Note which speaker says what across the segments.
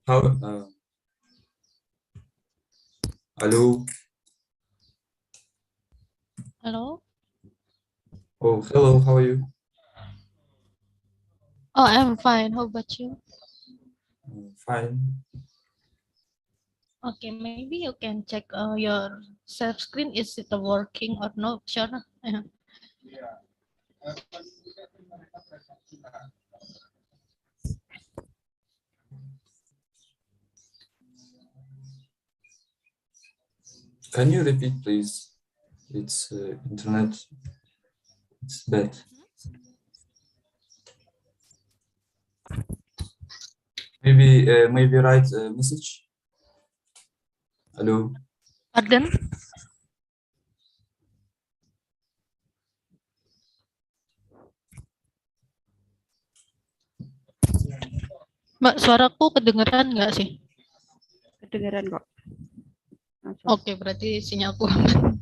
Speaker 1: How? Hello.
Speaker 2: Hello.
Speaker 1: Oh, hello. How are you?
Speaker 2: Oh, I'm fine. How about you?
Speaker 1: Fine.
Speaker 2: Okay, maybe you can check your self screen. Is it working or no? Sure.
Speaker 1: Can you repeat, please? It's internet. It's bad. Maybe write a message. Hello.
Speaker 2: Pardon? Mbak, suaraku kedengeran nggak sih?
Speaker 3: Kedengeran kok.
Speaker 2: Oke, berarti sinyalku aman.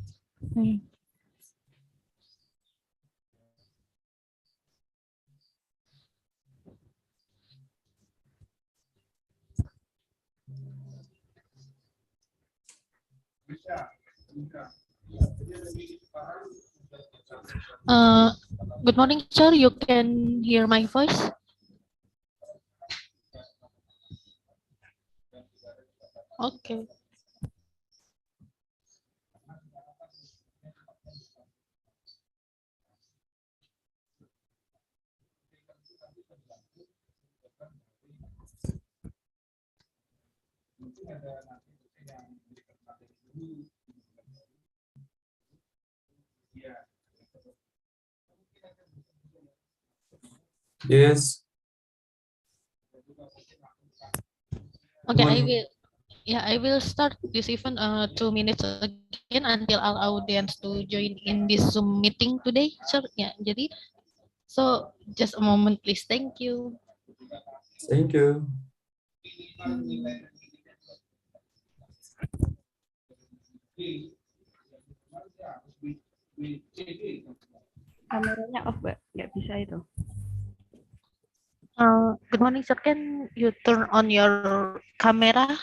Speaker 2: Good morning, sir. You can hear my voice? Okay.
Speaker 1: Yes.
Speaker 2: Okay, I will. Yeah, I will start this event 2 minutes again until all audience to join in this Zoom meeting today. Sir, ya, jadi so just a moment please. Thank you.
Speaker 1: Thank you.
Speaker 3: Kameranya off, Mbak. Nggak bisa itu.
Speaker 2: Good morning, sir. Can you turn on your camera?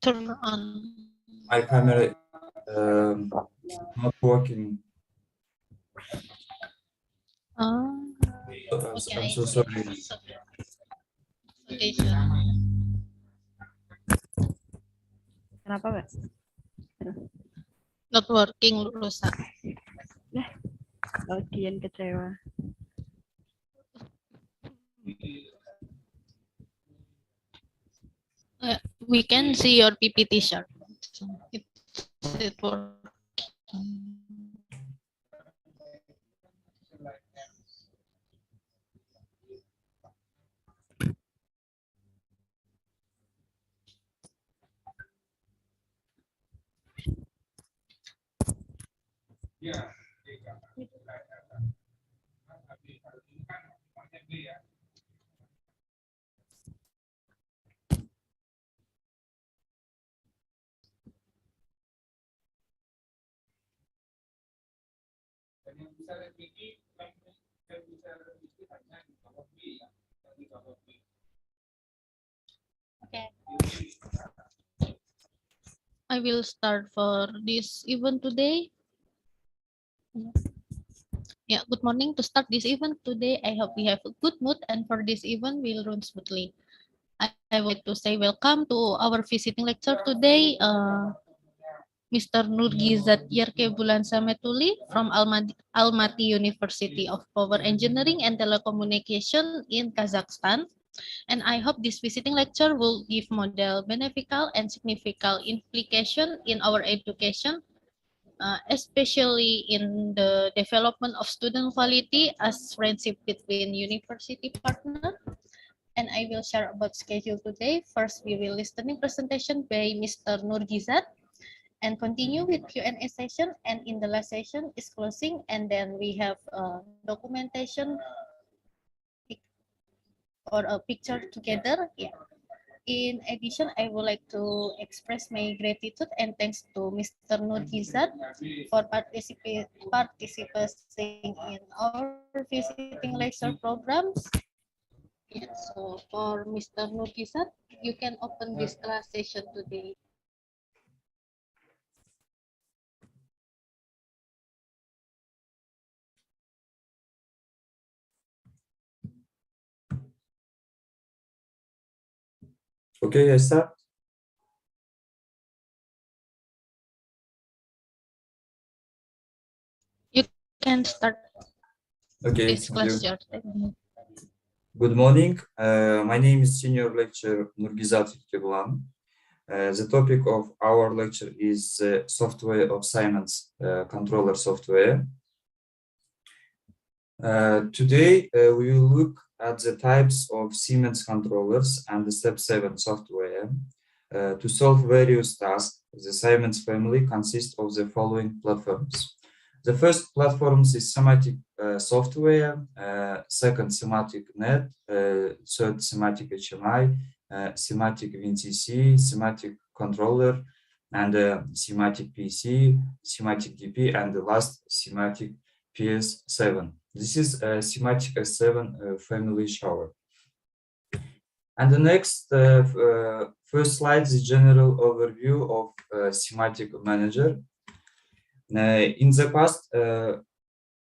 Speaker 2: Turn on.
Speaker 1: My camera not working.
Speaker 2: Okay,
Speaker 1: I'm so sorry.
Speaker 2: Okay, sir.
Speaker 3: Kenapa, Mbak?
Speaker 2: Not working, rusak.
Speaker 3: Audien kecewa.
Speaker 2: We can see your PPT, sir. It working. Okay. I will start for this event today. Yeah, good morning. To start this event today, I hope we have a good mood and for this event will run smoothly. I would like to say welcome to our visiting lecture today, Mr. Nurgizat Yerkebulan Sametuly from Almaty University of Power Engineering and Telecommunication in Kazakhstan. And I hope this visiting lecture will give model beneficial and significant implication in our education, especially in the development of student quality as friendship between university partner. And I will share about schedule today. First, we will listening presentation by Mr. Nurgizat and continue with Q&A session. And in the last session is closing, and then we have documentation or a picture together. Yeah. In addition, I would like to express my gratitude and thanks to Mr. Nurgizat for participating in our visiting lecture programs. Yeah, so for Mr. Nurgizat, You can open this class session today.
Speaker 1: Okay, I start.
Speaker 2: You can start
Speaker 1: Okay,
Speaker 2: this
Speaker 1: thank
Speaker 2: class,
Speaker 1: you.
Speaker 2: George.
Speaker 1: Good morning. My name is Senior Lecturer Nurgizat Yerkebulan. The topic of our lecture is software of Siemens controller software. Today, we will look at the types of Siemens controllers and the Step 7 software. To solve various tasks, the Siemens family consists of the following platforms. The first platform is Simatic software, second Simatic Net, third Simatic HMI, Simatic VNCC, Simatic controller, and Simatic PC, Simatic DP, and the last Simatic PS7. This is a Simatic S7 family shower. And the next first slide is general overview of Simatic Manager. In the past,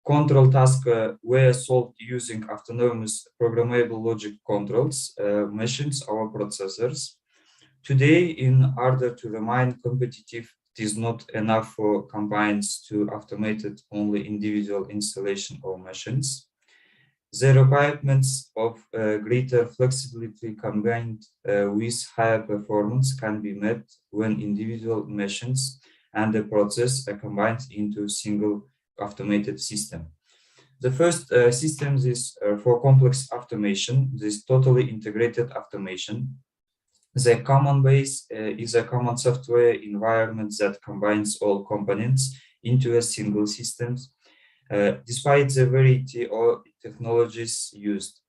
Speaker 1: control tasks were solved using autonomous programmable logic controls, machines or processors. Today, in order to remain competitive, it is not enough for companies to automate only individual installation of machines. The requirements of greater flexibility combined with higher performance can be met when individual machines and the process are combined into a single automated system. The first system is for complex automation, this totally integrated automation. The common base is a common software environment that combines all components into a single system, despite the variety of technologies used.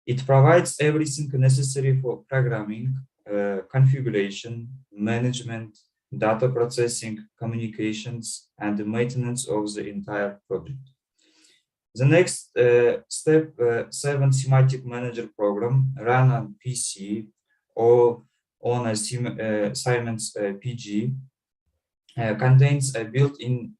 Speaker 1: It provides everything necessary for programming, configuration, management, data processing, communications, and the maintenance of the entire project. The next step 7 Simatic Manager program run on PC or on a Siemens PG contains a built-in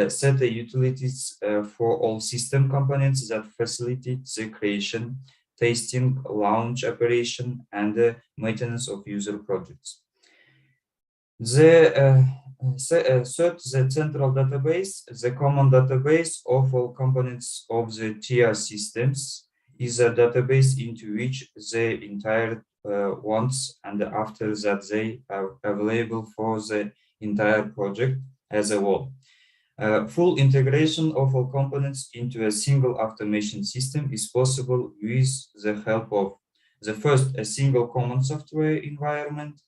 Speaker 1: set of utilities for all system components that facilitate the creation, testing, launch operation, and the maintenance of user projects. The third, the central database, the common database of all components of the TR systems, is a database into which the entire once and after that they are available for the entire project as a whole. Full integration of all components into a single automation system is possible with the help of the first, a single common software environment,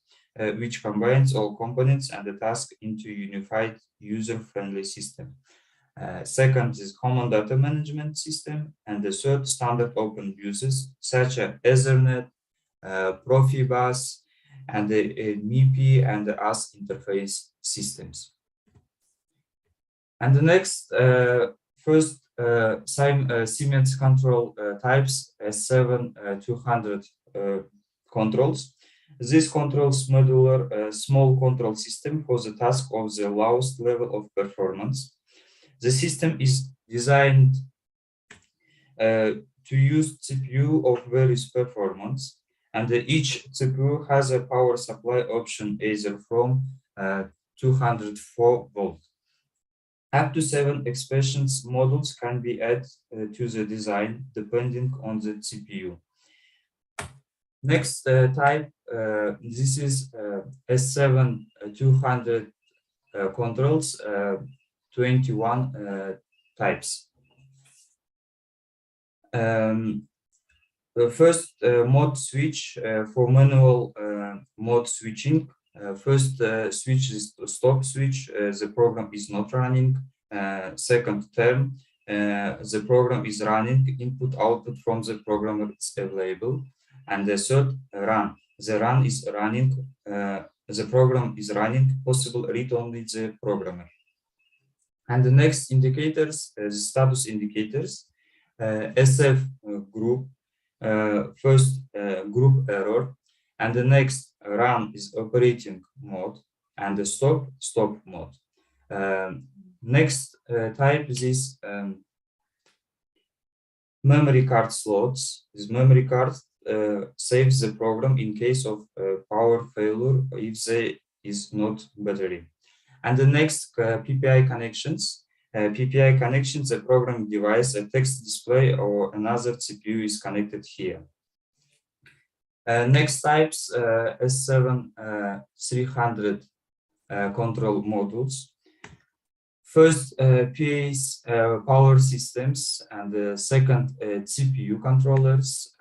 Speaker 1: which combines all components and the task into a unified user-friendly system. Second is common data management system, and the third, standard open uses such as Ethernet, Profibus, and the MIPI and the AS interface systems. And the next, first, Siemens control types S7-200 controls. This controls modular small control system for the task of the lowest level of performance. The system is designed to use CPU of various performance, and each CPU has a power supply option either from 204 volt. Up to 7 expressions modules can be added to the design depending on the CPU. Next type, this is S7-200 controls, 21 types. The first mode switch for manual mode switching. First switch is the stop switch, the program is not running. Second term, the program is running, input output from the programmer is available. And the third, run, the run is running, the program is running, possible read only the programmer. And the next indicators, the status indicators, SF group, first group error, And the next run is operating mode, and the stop mode. Next type is memory card slots. This memory card saves the program in case of power failure if there is not battery. And the next PPI connections. PPI connections, a programming device, a text display, or another CPU is connected here. Next types, S7 300 control modules. First, PA's power systems, and the second, CPU controllers,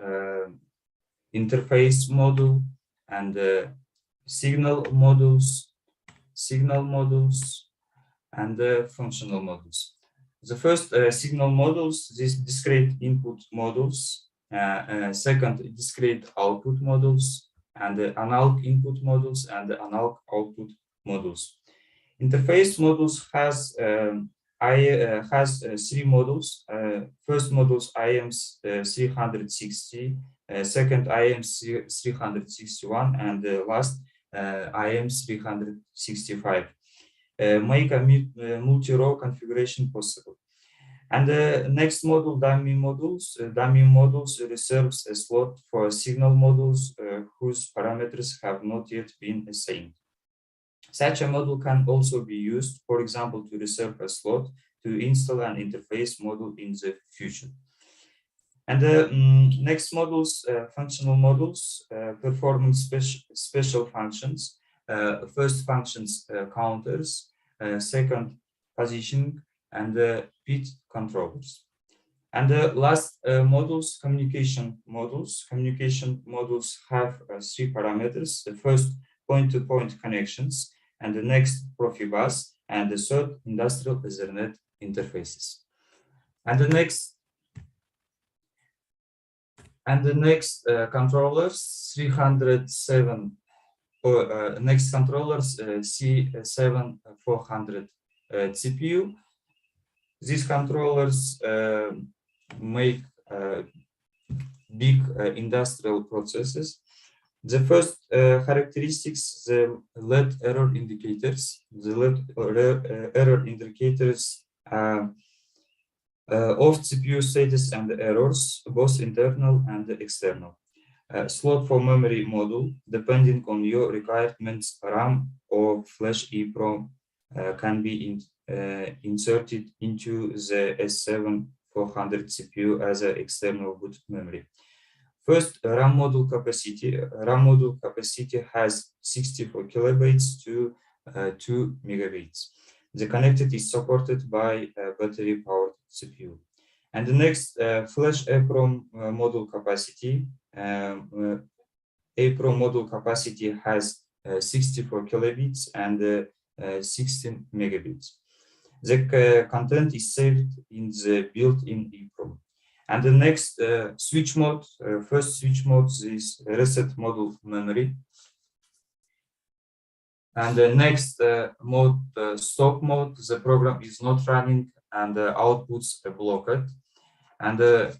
Speaker 1: interface module, and signal modules, and the functional modules. The first signal modules, these discrete input modules, second, discrete output modules, and the analog input modules, and the analog output modules. Interface modules has three modules. First modules IM 360, second IM 361, and the last IM 365. Make a multi-row configuration possible. And the next module, dummy modules. Dummy modules reserves a slot for signal modules whose parameters have not yet been assigned. Such a module can also be used, for example, to reserve a slot to install an interface module in the future. And the next modules, functional modules, performing special functions. First functions, counters, second, positioning, and bit controllers. And the last modules, communication modules. Communication modules have three parameters. The first, point-to-point connections, and the next, Profibus, and the third, industrial Ethernet interfaces. And the next controllers, 307. Next controllers, C7 400 CPU. These controllers make big industrial processes. The first characteristics, the LED error indicators. The LED error indicators of CPU status and errors, both internal and external. Slot for memory module, depending on your requirements, RAM or flash EEPROM can be inserted into the S7 400 CPU as an external boot memory. First, RAM module capacity. RAM module capacity has 64 kilobytes to 2 megabytes. The connected is supported by a battery-powered CPU. And the next, flash EEPROM module capacity. EEPROM module capacity has 64 kilobits and 16 megabits. The content is saved in the built-in EEPROM. And the next switch mode, first switch mode is reset module memory. And the next mode, stop mode, the program is not running and the outputs are blocked. And the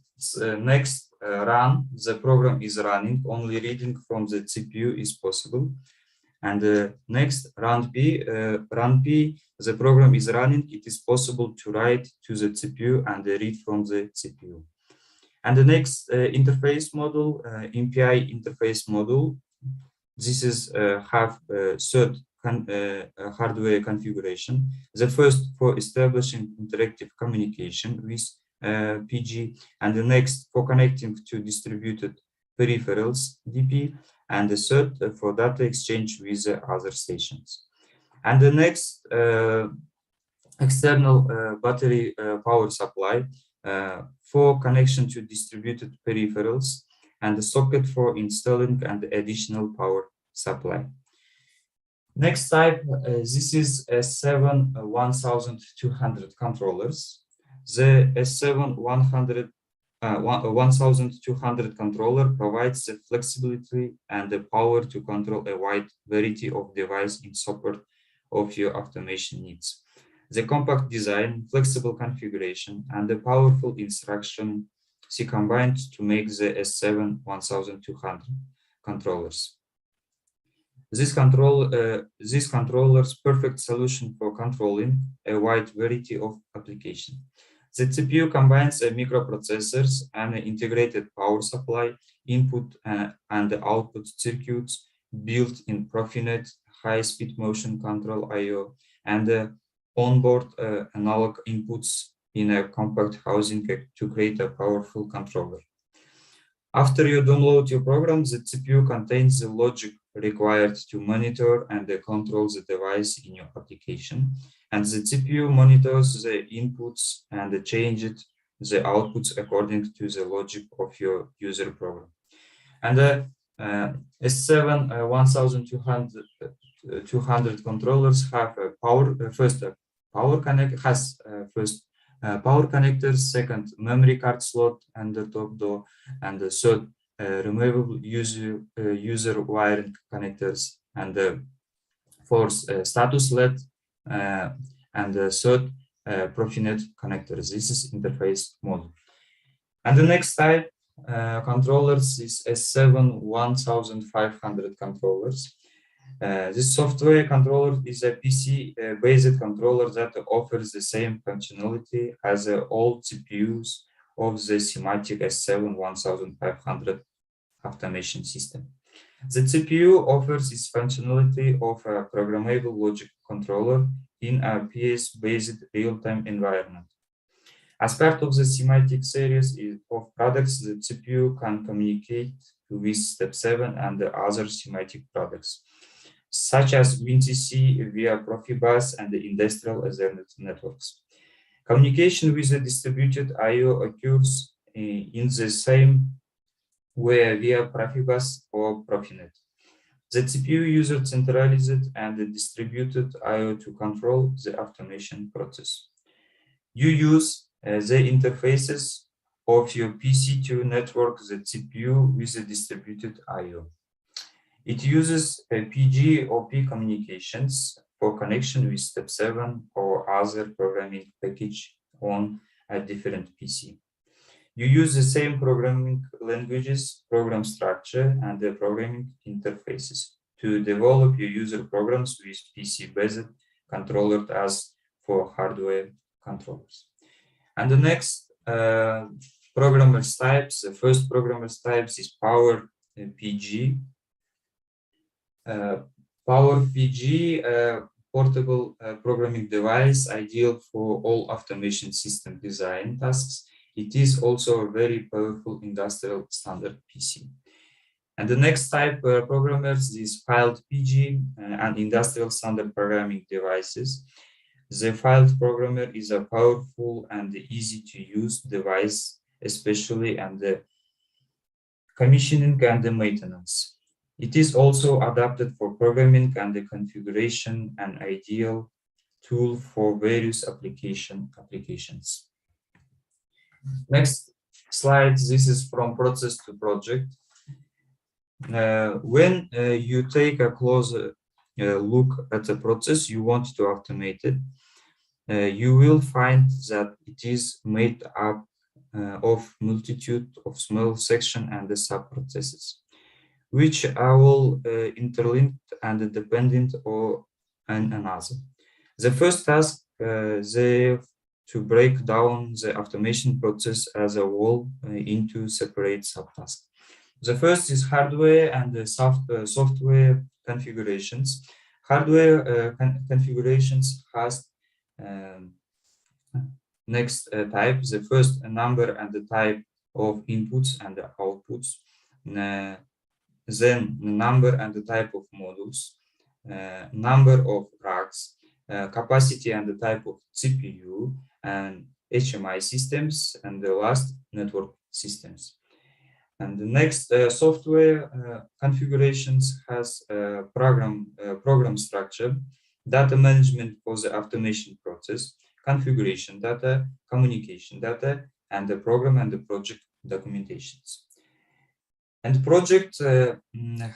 Speaker 1: next run, the program is running, only reading from the CPU is possible. And the next run P, the program is running, it is possible to write to the CPU and read from the CPU. And the next interface module, MPI interface module, this is have third hardware configuration. The first for establishing interactive communication with PG, and the next for connecting to distributed peripherals, DP, and the third for data exchange with other stations. And the next external battery power supply for connection to distributed peripherals, and the socket for installing and additional power supply. Next type, this is S7 1200 controllers. The S7 1200 controller provides the flexibility and the power to control a wide variety of devices in support of your automation needs. The compact design, flexible configuration, and the powerful instruction C combined to make the S7 1200 controllers. This controller's perfect solution for controlling a wide variety of applications. The CPU combines microprocessors and an integrated power supply, input and output circuits, built-in Profinet, high-speed motion control I/O, and onboard analog inputs in a compact housing to create a powerful controller. After you download your program, the CPU contains the logic required to monitor and control the device in your application, and the CPU monitors the inputs and changes the outputs according to the logic of your user program. And S7 1200 controllers have a power power connectors, second memory card slot, and the top door, and the third removable user wiring connectors, and the fourth status LED, and the third Profinet connectors. This is interface module. And the next type controllers is S7 1500 controllers. This software controller is a PC-based controller that offers the same functionality as the old CPUs of the Simatic S7 1500 automation system. The CPU offers its functionality of a programmable logic controller in a PS-based real-time environment. As part of the Simatic series of products, the CPU can communicate with Step 7 and the other Simatic products, such as WinCC via Profibus and the industrial Ethernet networks. Communication with the distributed I/O occurs in the same way via Profibus or Profinet. The CPU uses centralized and distributed I/O to control the automation process. You use the interfaces of your PC to network the CPU with the distributed I/O. It uses PG/OP communications for connection with Step 7 or other programming package on a different PC. You use the same programming languages, program structure, and the programming interfaces to develop your user programs with PC-based controllers as for hardware controllers. And the next programmer's types, the first programmer's types is Power PG. Power PG, portable programming device, ideal for all automation system design tasks. It is also a very powerful industrial standard PC. And the next type programmers is Filed PG and industrial standard programming devices. The filed programmer is a powerful and easy to use device, especially and the commissioning and the maintenance. It is also adapted for programming and the configuration, an ideal tool for various applications. Next slide, this is from process to project. When you take a closer look at the process you want to automate it, you will find that it is made up of multitude of small sections and the sub-processes, which are all interlinked and dependent on another. The first task is to break down the automation process as a whole into separate subtasks. The first is hardware and the software configurations. Hardware configurations has next type, the first number and the type of inputs and the outputs, then the number and the type of modules, number of racks, capacity and the type of CPU, and HMI systems, and the last network systems. And the next software configurations has program structure, data management for the automation process, configuration data, communication data, and the program and the project documentations. And project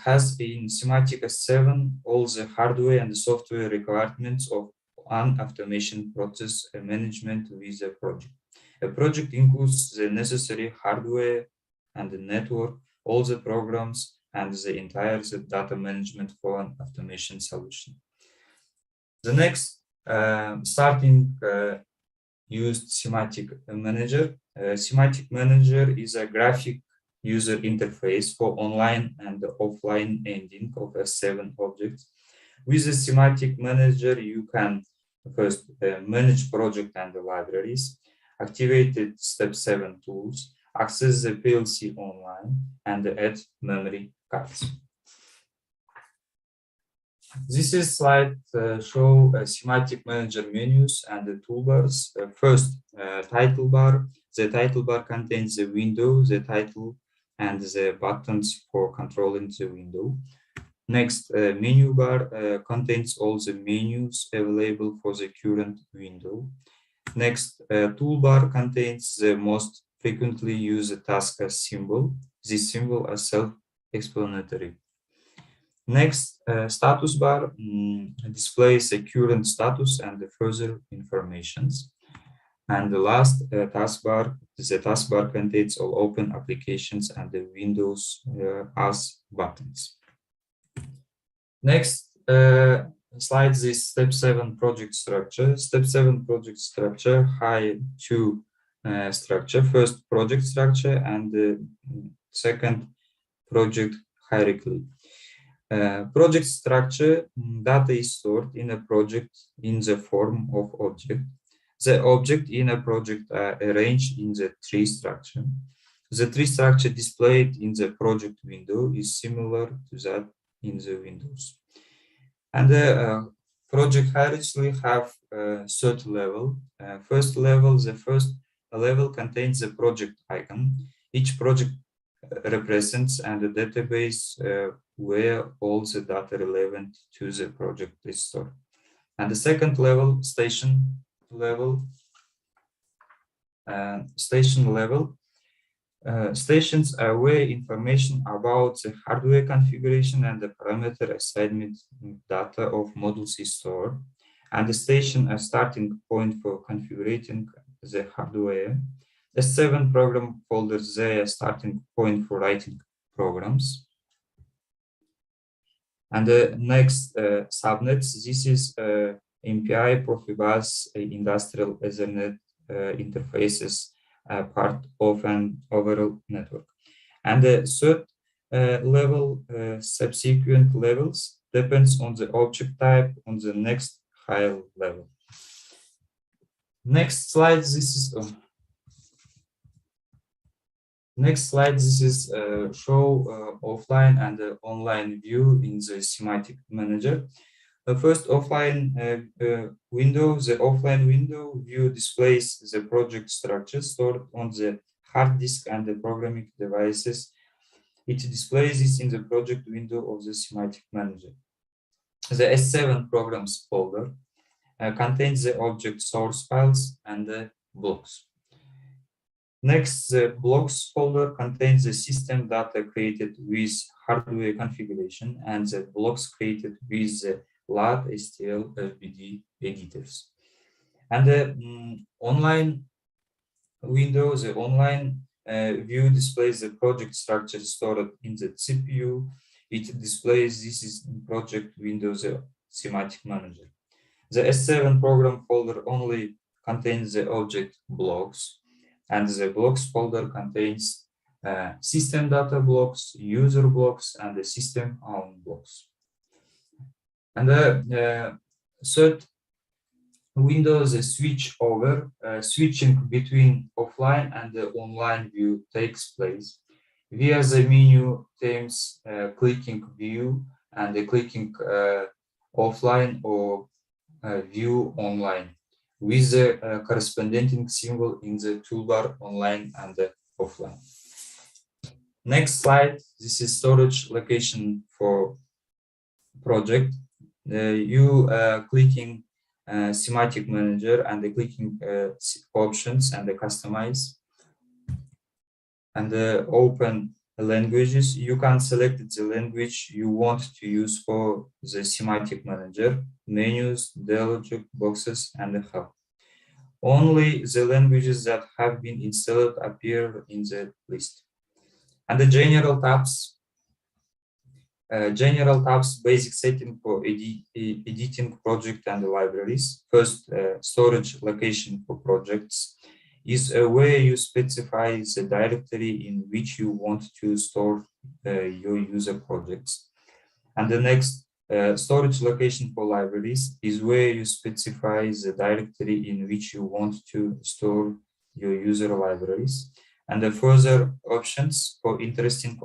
Speaker 1: has in Simatic S7 all the hardware and the software requirements of an automation process management with a project. A project includes the necessary hardware and the network, all the programs, and the entire data management for an automation solution. The next starting used Simatic Manager. Simatic Manager is a graphic user interface for online and offline ending of S7 objects. With the Simatic Manager, you can first manage project and the libraries, activate the step 7 tools, access the PLC online, and add memory cards. This is slide show Simatic Manager menus and the toolbars. First, title bar. The title bar contains the window, the title, and the buttons for controlling the window. Next, menu bar contains all the menus available for the current window. Next, toolbar contains the most frequently used task as symbol. This symbol is self-explanatory. Next, status bar displays the current status and the further informations. And the last taskbar, the taskbar contains all open applications and the Windows as buttons. Next slide is step 7 project structure. Step 7 project structure has two structure. First, project structure, and the second, project hierarchy. Project structure, data is stored in a project in the form of object. The object in a project are arranged in the tree structure. The tree structure displayed in the project window is similar to that in the Windows. And the project hierarchy have third level. First level, the first level contains the project icon. Each project represents and the database where all the data relevant to the project is stored. And the second level, station level, stations are where information about the hardware configuration and the parameter assignment data of modules is stored. And the station a starting point for configuring the hardware. The 7 program folders, they are starting point for writing programs. And the next subnets, this is MPI, Profibus, industrial Ethernet interfaces, part of an overall network. And the third level, subsequent levels, depends on the object type on the next higher level. Next slide, this is show offline and online view in the Simatic Manager. The first offline window, the offline window view displays the project structure stored on the hard disk and the programming devices. It displays this in the project window of the Simatic Manager. The S7 programs folder contains the object source files and the blocks. Next, the blocks folder contains the system data created with hardware configuration and the blocks created with the LAT, STL, FBD editors. And the online window, the online view displays the project structure stored in the CPU. It displays this is in project window, the Simatic Manager. The S7 program folder only contains the object blocks, and the blocks folder contains system data blocks, user blocks, and the system own blocks. And the third window, the switch over, switching between offline and the online view takes place via the menu themes, clicking view and the clicking offline or view online with the corresponding symbol in the toolbar online and offline. Next slide, this is storage location for project. You clicking Simatic Manager and the clicking options and the customize and the open languages. You can select the language you want to use for the Simatic Manager, menus, dialog boxes, and the hub. Only the languages that have been installed appear in the list. And the general tabs General tabs, basic setting for editing project and libraries. First, storage location for projects is where you specify the directory in which you want to store your user projects. And the next, storage location for libraries is where you specify the directory in which you want to store your user libraries. And the further options for interesting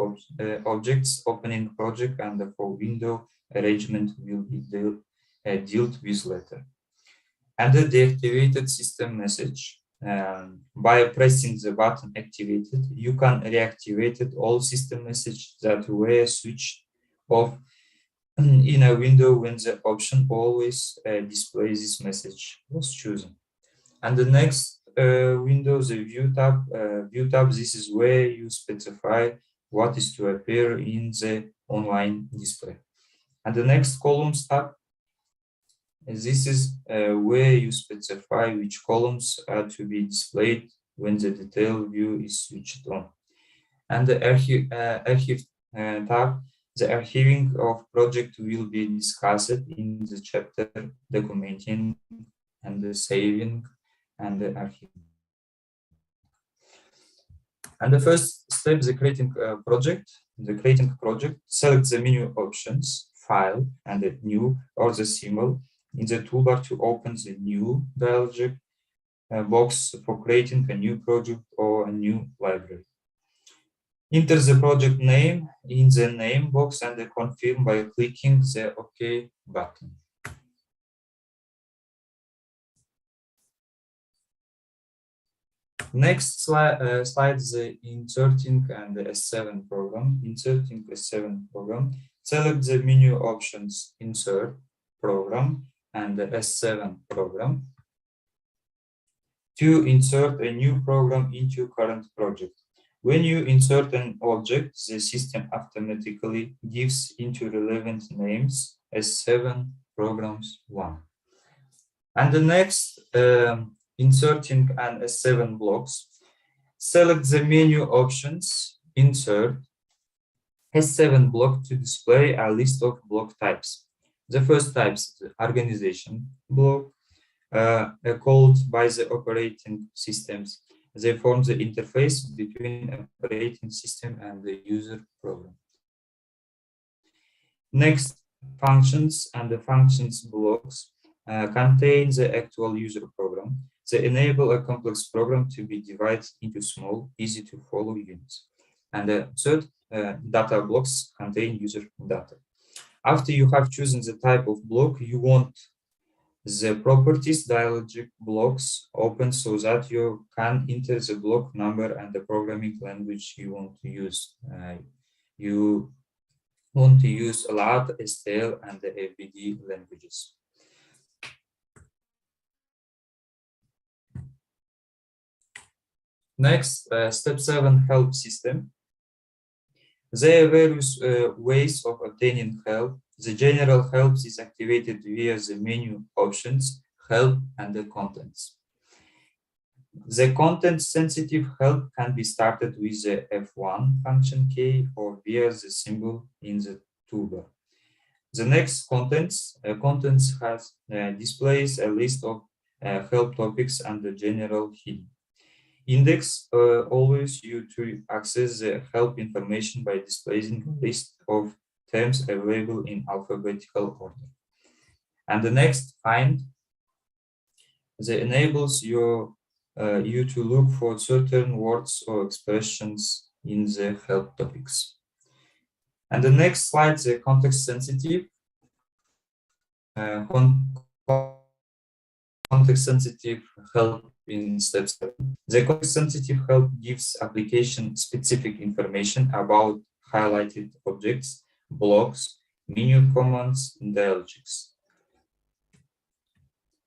Speaker 1: objects, opening project, and for window arrangement will be dealt with later. And the deactivated system message. By pressing the button activated, you can reactivate all system messages that were switched off in a window when the option always displays this message was chosen. And the next window, the view tab. View tab, this is where you specify what is to appear in the online display. And the next columns tab, this is where you specify which columns are to be displayed when the detail view is switched on. And the archive tab, the archiving of project will be discussed in the chapter documenting and the saving and the archiving. And the first step, the creating project. The creating project, select the menu options, file, and the new or the symbol in the toolbar to open the new dialog box for creating a new project or a new library. Enter the project name in the name box and confirm by clicking the OK button. Next slide, the inserting and the S7 program. Inserting S7 program. Select the menu options, insert, program, and the S7 program to insert a new program into current project. When you insert an object, the system automatically gives into relevant names S7 programs 1. And the next, inserting an S7 blocks. Select the menu options, insert S7 block to display a list of block types. The first types, the organization block, called by the operating systems. They form the interface between operating system and the user program. Next, functions and the functions blocks contain the actual user program. They enable a complex program to be divided into small, easy to follow units. And the third, data blocks contain user data. After you have chosen the type of block you want, the properties dialog blocks open so that you can enter the block number and the programming language you want to use. You want to use a lot STL and the ABD languages. Next, step 7, help system. There are various ways of obtaining help. The general help is activated via the menu options, help, and the contents. The content-sensitive help can be started with the F1 function key or via the symbol in the toolbar. The next contents has displays a list of help topics and the general heading. Index allows you to access the help information by displaying a list of terms available in alphabetical order. And the next, find, that enables you to look for certain words or expressions in the help topics. And the next slide, the context sensitive. Context sensitive help in step 7. The context sensitive help gives application specific information about highlighted objects, blocks, menu commands, and dialogics.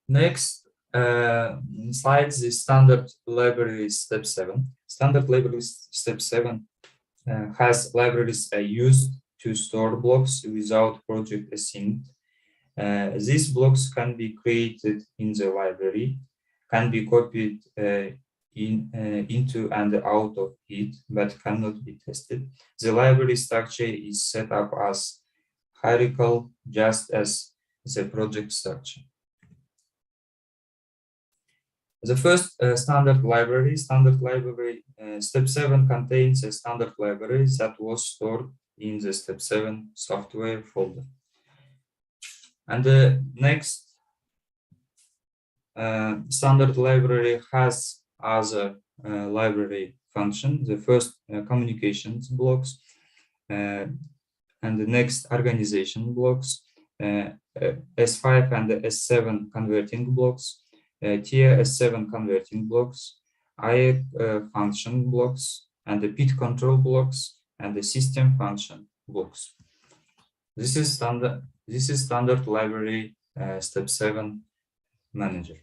Speaker 1: Next slide, the standard library step 7. Standard library step 7 has libraries used to store blocks without project assigned. These blocks can be created in the library, can be copied into and out of it, but cannot be tested. The library structure is set up as hierarchical, just as the project structure. The first standard library step 7 contains a standard library that was stored in the step 7 software folder. And the next standard library has other library function. The first communications blocks, and the next organization blocks, S5 and the S7 converting blocks, tier S7 converting blocks, I function blocks, and the PID control blocks, and the system function blocks. This is standard library step 7 manager.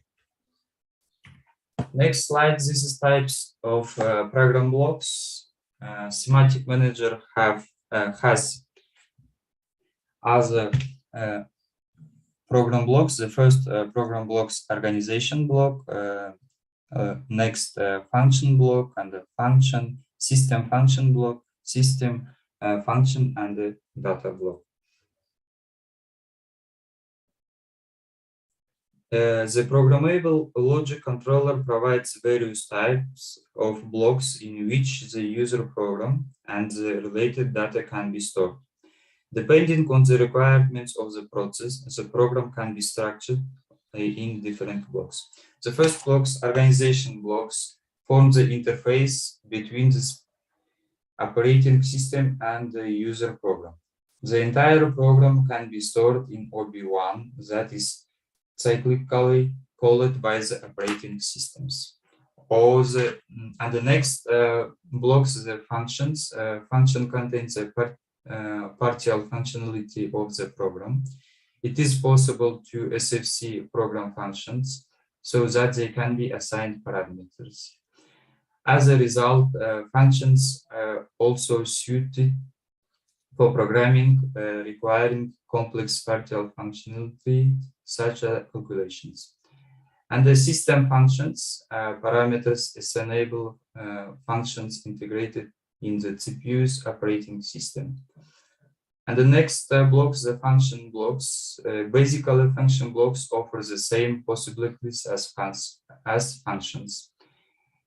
Speaker 1: Next slide. This is types of program blocks. Simatic Manager has other program blocks. The first program blocks organization block, next function block, and the function system function block, system function, and the data block. The programmable logic controller provides various types of blocks in which the user program and the related data can be stored. Depending on the requirements of the process, the program can be structured in different blocks. The first blocks, organization blocks, form the interface between the operating system and the user program. The entire program can be stored in OB1, that is cyclically called by the operating systems. And the next blocks, the functions. Function contains a partial functionality of the program. It is possible to SFC program functions so that they can be assigned parameters. As a result, functions are also suited for programming requiring complex partial functionality, such as calculations. And the system functions, parameters enable functions integrated in the CPU's operating system. And the next blocks, the function blocks. Basically, function blocks offer the same possibilities as functions.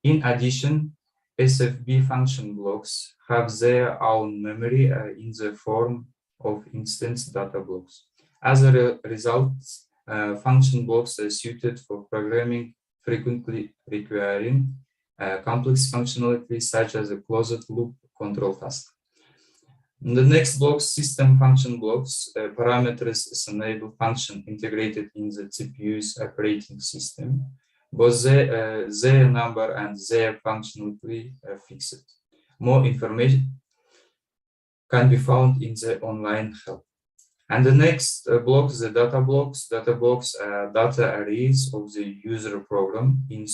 Speaker 1: In addition, SFB function blocks have their own memory in the form of instance data blocks. As a result, function blocks are suited for programming frequently requiring complex functionality such as a closed loop control task. In the next blocks, system function blocks, parameters enable function integrated in the CPU's operating system. Both their number and their functionality are fixed. More information can be found in the online help. And the next blocks, the data blocks. Data blocks are data arrays of the user program in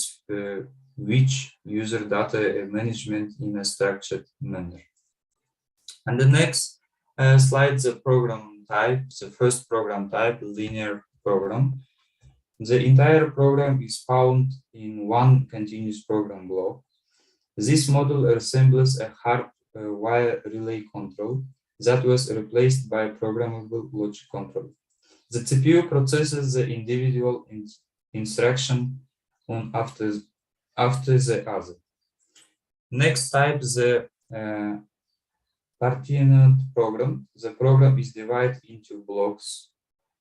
Speaker 1: which user data management in a structured manner. And the next slide, the program type. The first program type, linear program. The entire program is found in one continuous program block. This model resembles a hard-wire relay control that was replaced by programmable logic control. The CPU processes the individual instruction one after the other. Next type, the partitioned program. The program is divided into blocks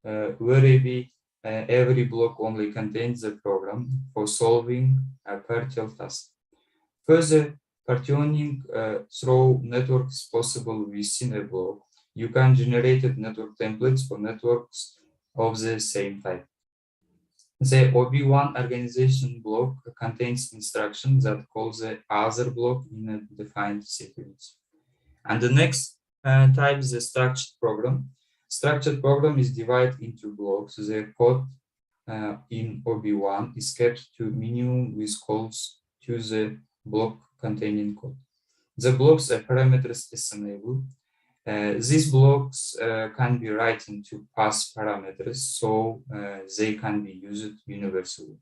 Speaker 1: where every block only contains the program for solving a partial task. Further partitioning through networks possible within a block. You can generate network templates for networks of the same type. The OB1 organization block contains instructions that call the other block in a defined sequence. And the next type is the structured program. Structured program is divided into blocks. The code in OB1 is kept to minimum with calls to the block containing code. The blocks are parameters enabled. These blocks can be written to pass parameters, so they can be used universally.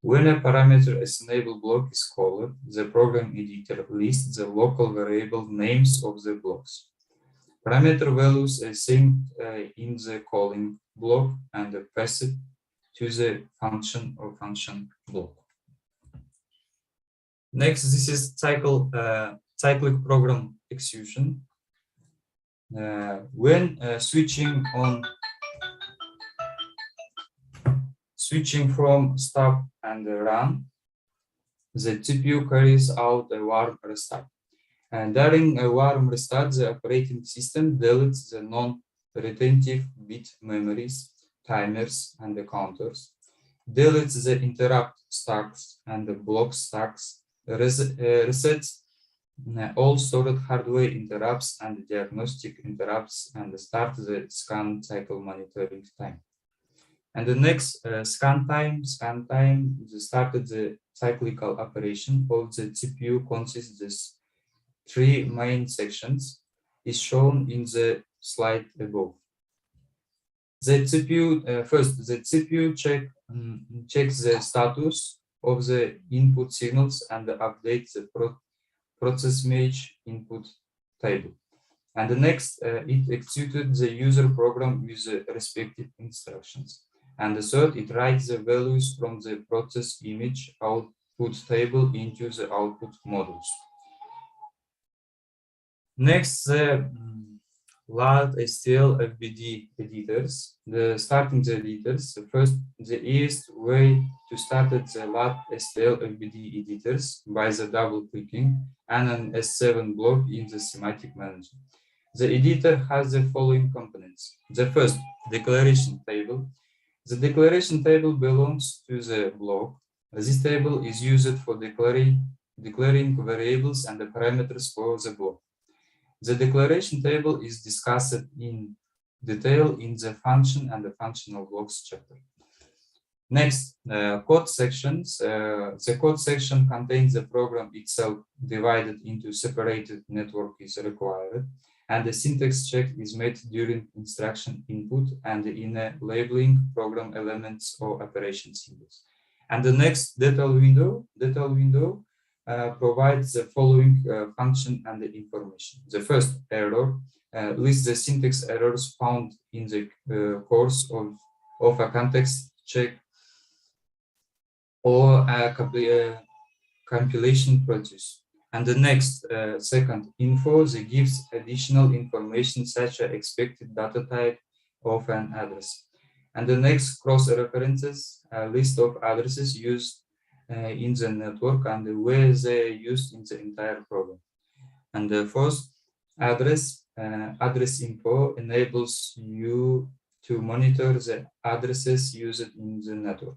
Speaker 1: When a parameter enabled block is called, the program editor lists the local variable names of the blocks. Parameter values are synced in the calling block and passed to the function or function block. Next, this is cyclic program execution. When switching from stop and run, the CPU carries out a warm restart. And during a warm restart, the operating system deletes the non-retentive bit memories, timers, and the counters, deletes the interrupt stacks and the block stacks, resets all stored hardware interrupts and diagnostic interrupts, and start the scan cycle monitoring time. And the next scan time started the cyclical operation of the CPU consists of three main sections, is shown in the slide above. The CPU first, the CPU checks the status of the input signals and updates the process image input table. And the next, it executed the user program with the respective instructions. And the third, it writes the values from the process image output table into the output modules. Next, the LAD STL FBD editors. Starting the editors, the easiest way to start the LAD STL FBD editors by the double clicking and an S7 block in the Simatic Manager. The editor has the following components. The first, declaration table. The declaration table belongs to the block. This table is used for declaring variables and the parameters for the block. The declaration table is discussed in detail in the function and the functional blocks chapter. Next, code sections. The code section contains the program itself divided into separated network is required, and the syntax check is made during instruction input and in labeling program elements or operation symbols. And the next detail window provides the following function and the information. The first error lists the syntax errors found in the course of a context check or a compilation process. And the next second info that gives additional information such as expected data type of an address. And the next cross references a list of addresses used in the network and where they are used in the entire program. And the first address info enables you to monitor the addresses used in the network.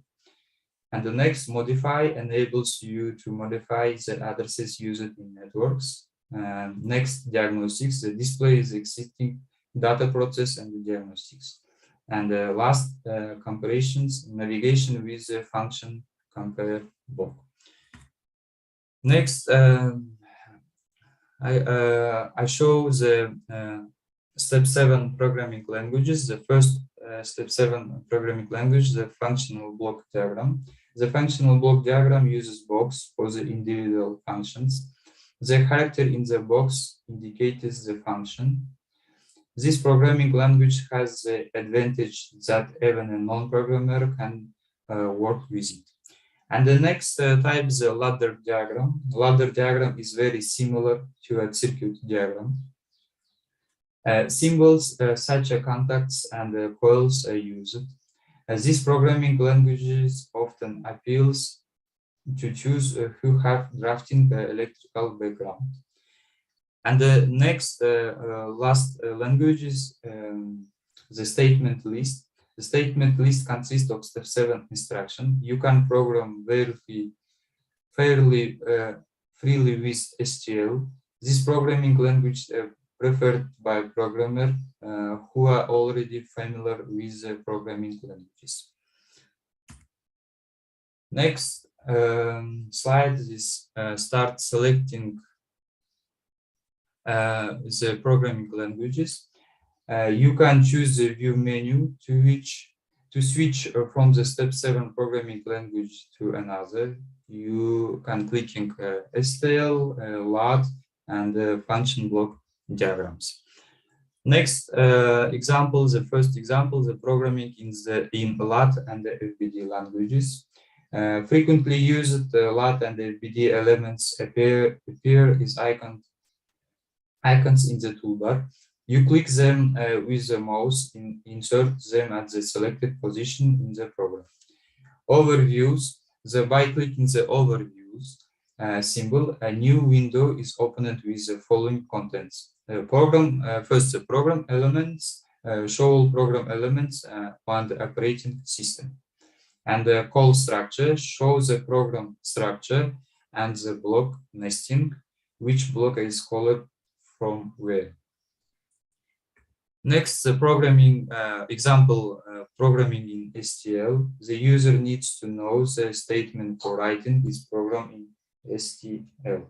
Speaker 1: And the next modify enables you to modify the addresses used in networks. Next diagnostics, the display is existing data process and the diagnostics. And the last comparisons, navigation with the function compare block. Next, I show the step 7 programming languages. The first step 7 programming language, the functional block diagram. The functional block diagram uses box for the individual functions. The character in the box indicates the function. This programming language has the advantage that even a non-programmer can work with it. And the next type is a ladder diagram. Ladder diagram is very similar to a circuit diagram. Symbols such as contacts and coils are used. These programming languages often appeals to choose who have drafting electrical background. And the next last language is the statement list. The statement list consists of step 7 instruction. You can program fairly freely with STL. This programming language preferred by programmers who are already familiar with the programming languages. Next slide is start selecting the programming languages. You can choose the view menu to switch from the step 7 programming language to another. You can clicking STL, LAD, and function block diagrams. Next example, the first example, the programming in LAT and the FBD languages. Frequently used LAT and FBD elements appear as icons in the toolbar. You click them with the mouse and insert them at the selected position in the program. Overviews. By clicking the overviews symbol, a new window is opened with the following contents. First, the program elements, show all program elements on the operating system. And the call structure shows the program structure and the block nesting, which block is called from where. Next, the programming example, programming in STL. The user needs to know the statement for writing this program in STL.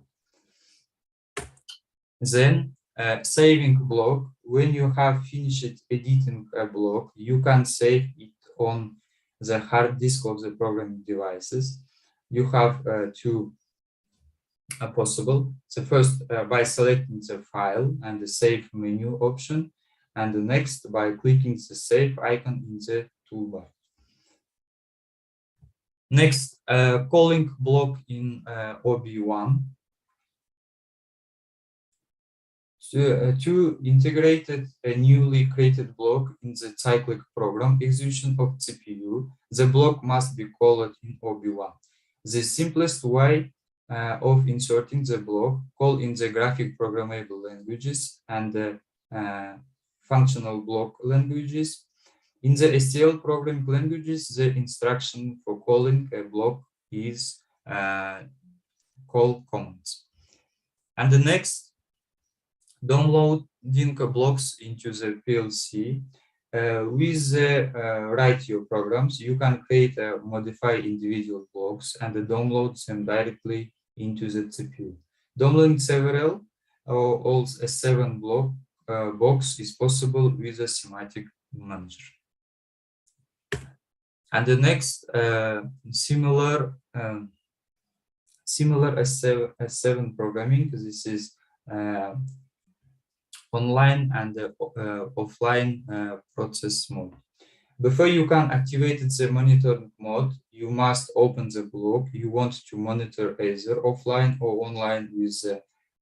Speaker 1: Then, saving block. When you have finished editing a block, you can save it on the hard disk of the programming devices. You have two possible. The first, by selecting the file and the save menu option, and the next by clicking the save icon in the toolbar. Next, calling block in OB1. To integrated a newly created block in the Cyclic program execution of CPU, the block must be called in OB1. The simplest way of inserting the block, call in the graphic programmable languages and the functional block languages. In the STL programming languages, the instruction for calling a block is call commands. And the next, downloading blocks into the PLC. With the write your programs, you can create modify individual blocks and download them directly into the CPU. Downloading several or all a 7 block box is possible with a Simatic Manager. And the next similar S7 programming. This is online and offline process mode. Before you can activate the monitor mode, you must open the block you want to monitor either offline or online with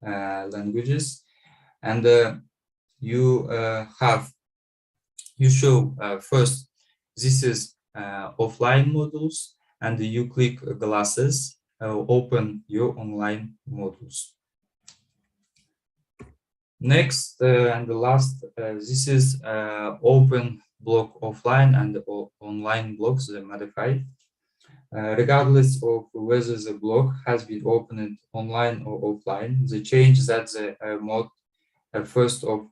Speaker 1: languages. And you show first, this is offline modules, and you click glasses, open your online modules. Next and the last, this is open block offline and online blocks modified. Regardless of whether the block has been opened online or offline, the change that the mode first of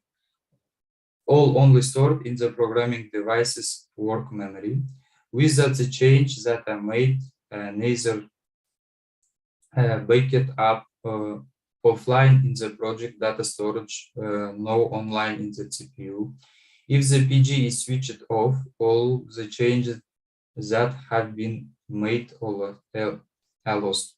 Speaker 1: all only stored in the programming device's work memory. Without the change that are made, neither backed up offline in the project data storage, no online in the CPU. If the PG is switched off, all the changes that have been made are lost.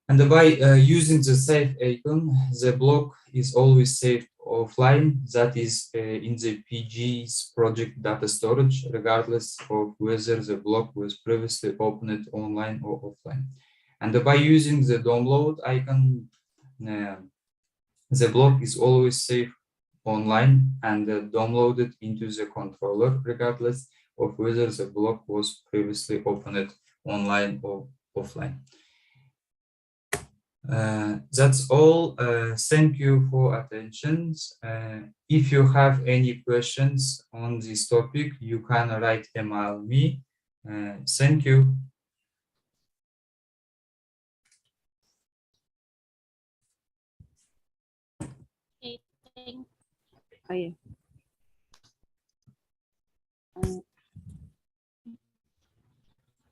Speaker 1: And by using the save icon, the block is always saved offline, that is in the PG's project data storage, regardless of whether the block was previously opened online or offline. And by using the download icon, the block is always saved online and downloaded into the controller, regardless of whether the block was previously opened online or offline. That's all. Thank you for attention. If you have any questions on this topic, you can write email me. Thank you.
Speaker 2: Okay, thank
Speaker 3: Oh iya.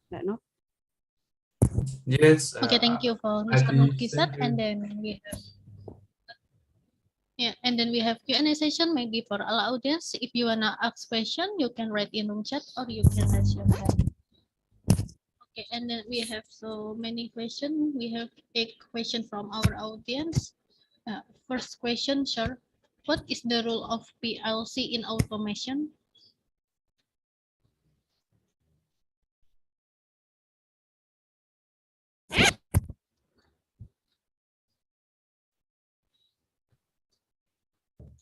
Speaker 3: Nggak, no?
Speaker 1: Yes.
Speaker 2: Okay, thank you for Mr. Nurgizat, and then we have and then we have Q&A session maybe for all audience. If you wanna ask question, you can write in room chat or you can raise your hand. Okay, and then we have so many questions. We have a question from our audience. First question, sure. What is the role of PLC in automation?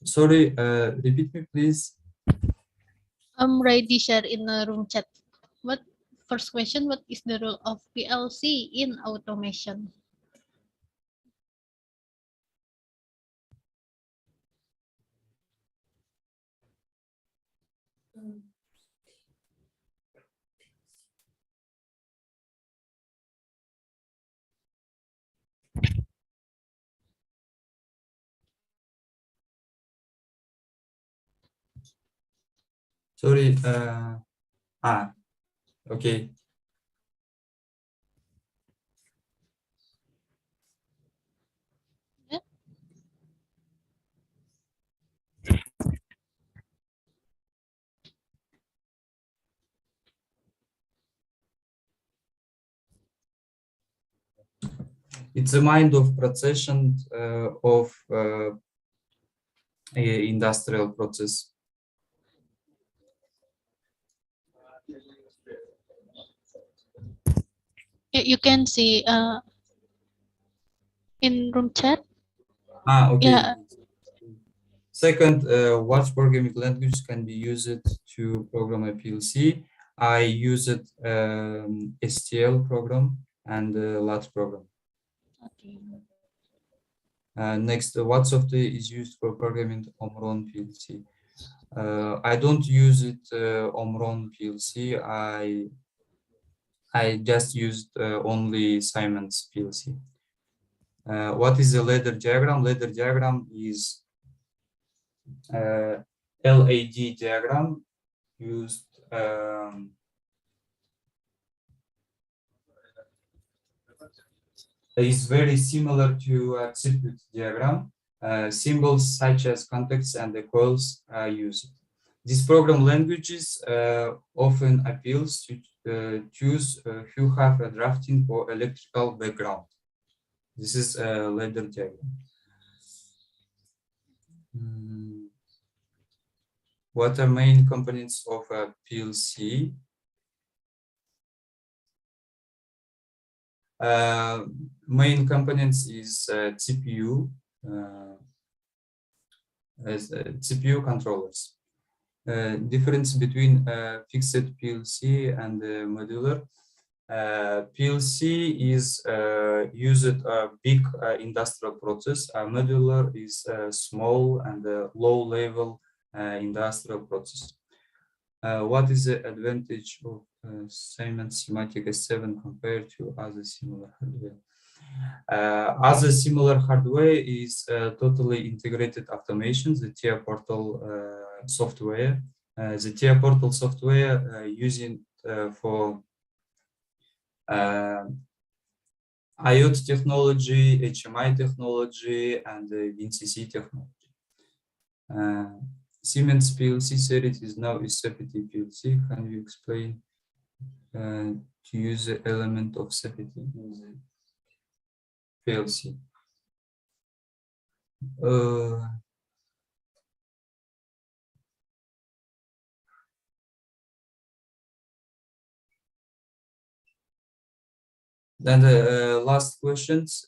Speaker 1: Sorry, repeat me, please.
Speaker 2: I'm ready share in the room chat. What first question? What is the role of PLC in automation?
Speaker 1: Sorry. Okay.
Speaker 2: Yeah.
Speaker 1: It's a mind of procession of industrial process.
Speaker 2: You can see in room chat.
Speaker 1: Okay.
Speaker 2: Yeah.
Speaker 1: Second, what programming language can be used to program a PLC? I used STL program and LAT program.
Speaker 2: Okay.
Speaker 1: Next, what software is used for programming Omron PLC? I don't use it Omron PLC. I just used only Siemens PLC. What is a ladder diagram? Ladder diagram is LAD diagram used is very similar to a circuit diagram. Symbols such as contacts and the coils are used. These program languages often appeals to choose who have a drafting or electrical background. This is a ladder diagram. What are main components of a PLC? Main components is CPU, CPU controllers. Difference between fixed PLC and modular. PLC is used a big industrial process. Modular is a small and low-level industrial process. What is the advantage of Siemens Simatic S7 compared to other similar hardware? Other similar hardware is totally integrated automation, the TIA portal software. The TIA portal software using for IoT technology, HMI technology, and VNCC technology. Siemens PLC series is now SAPT PLC. Can you explain to use the element of SAPT in the PLC? Then the last questions,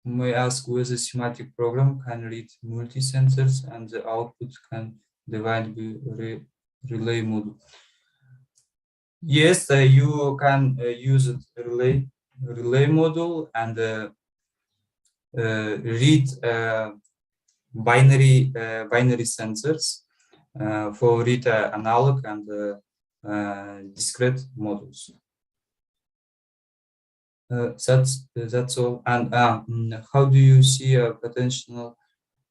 Speaker 1: may ask whether Simatic program can read multi-sensors and the output can divide by relay module. Yes, you can use it relay module and read binary sensors for read analog and discrete modules. That's all. And how do you see a potential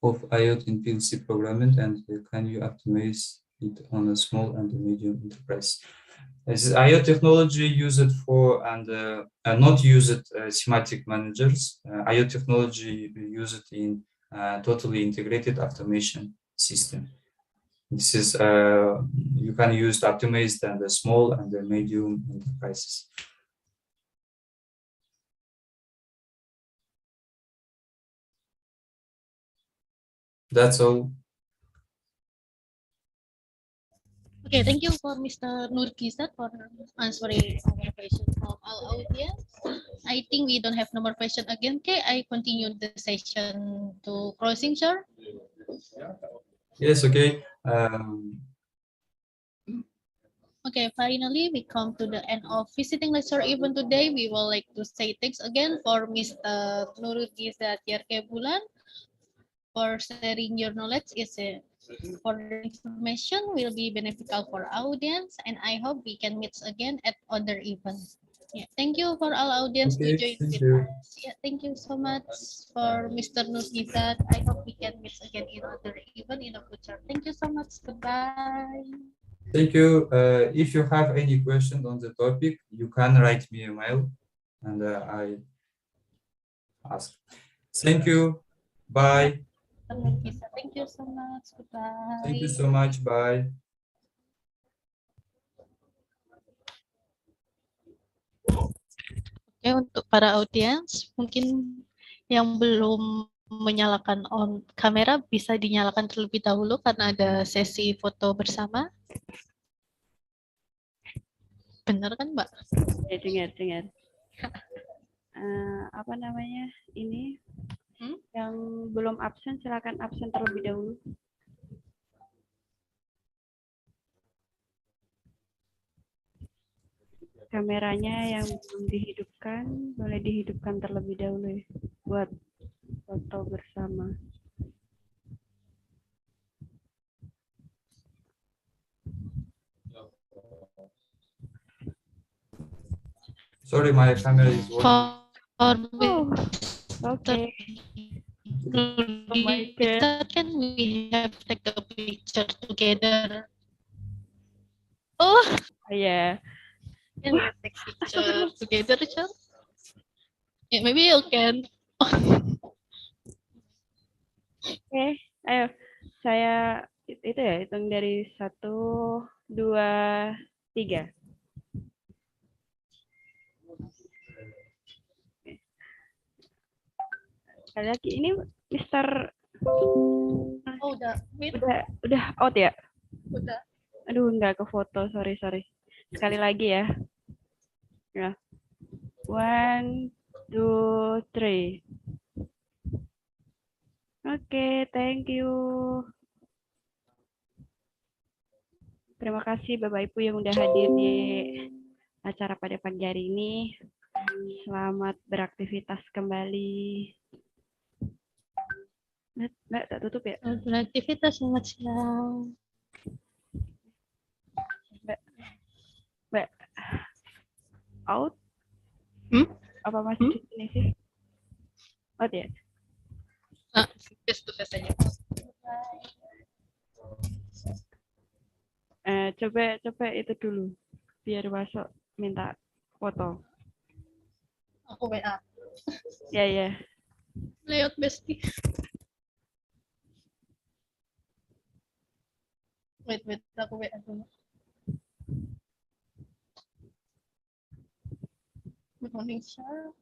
Speaker 1: of IoT in PLC programming, and can you optimize it on a small and medium enterprise? This IoT technology used for and not used Simatic managers. IoT technology used in totally integrated automation system. This is you can use optimized and the small and the medium enterprises. That's all.
Speaker 2: Okay, thank you for Mr. Nurgizat for answering our question from our audience. I think we don't have no more question again. Okay, I continue the session to closing, sir.
Speaker 1: Yes, okay.
Speaker 2: Okay, finally we come to the end of visiting lecture event today. We would like to say thanks again for Mr. Nurgizat Yerkebulan for sharing your knowledge. For the information will be beneficial for audience, and I hope we can meet again at other events. Yeah, thank you for all audience to
Speaker 1: Okay,
Speaker 2: join
Speaker 1: thank
Speaker 2: with
Speaker 1: you.
Speaker 2: us. Yeah, thank you so much for Mr. Nurgizat. I hope we can meet again in other event in the future. Thank you so much. Goodbye.
Speaker 1: Thank you. If you have any question on the topic, you can write me a mail and I ask. Thank you. Bye.
Speaker 2: Mr. Nurgizat, thank you so much.
Speaker 1: Thank you
Speaker 2: Goodbye.
Speaker 1: so much. Bye.
Speaker 2: Oke, untuk para audiens, mungkin yang belum menyalakan kamera bisa dinyalakan terlebih dahulu karena ada sesi foto bersama. Benar kan, Mbak?
Speaker 3: Ya, dengar. Apa namanya? Ini yang belum absen silakan absen terlebih dahulu. Kameranya yang belum dihidupkan boleh dihidupkan terlebih dahulu ya, buat foto bersama.
Speaker 1: Sorry, my camera is working.
Speaker 3: Okay. Oh my God.
Speaker 2: Can we have take a picture together? Oh,
Speaker 3: Yeah.
Speaker 2: can we take picture together, Char? Yeah, maybe you can.
Speaker 3: Oke, ayo saya itu ya hitung dari 1, 2, 3. Sekali lagi ini Mister
Speaker 2: Oh, udah. Wait,
Speaker 3: udah out ya?
Speaker 2: udah.
Speaker 3: Aduh, nggak ke foto, sorry. Sekali lagi ya. Ya. 1, 2, 3. Oke, thank you. Terima kasih Bapak Ibu yang udah hadir di acara pada pagi hari ini. Selamat beraktivitas kembali. Mbak, tak tutup ya?
Speaker 2: Beraktivitas selamat siang.
Speaker 3: Mbak, out? Apa masih di sini sih? Out ya?
Speaker 2: Face to face aja.
Speaker 3: Coba itu dulu, biar masuk minta foto.
Speaker 2: Aku WA.
Speaker 3: Ya.
Speaker 2: Lewat Besti. Wait, aku WA dulu. Good morning, Shara.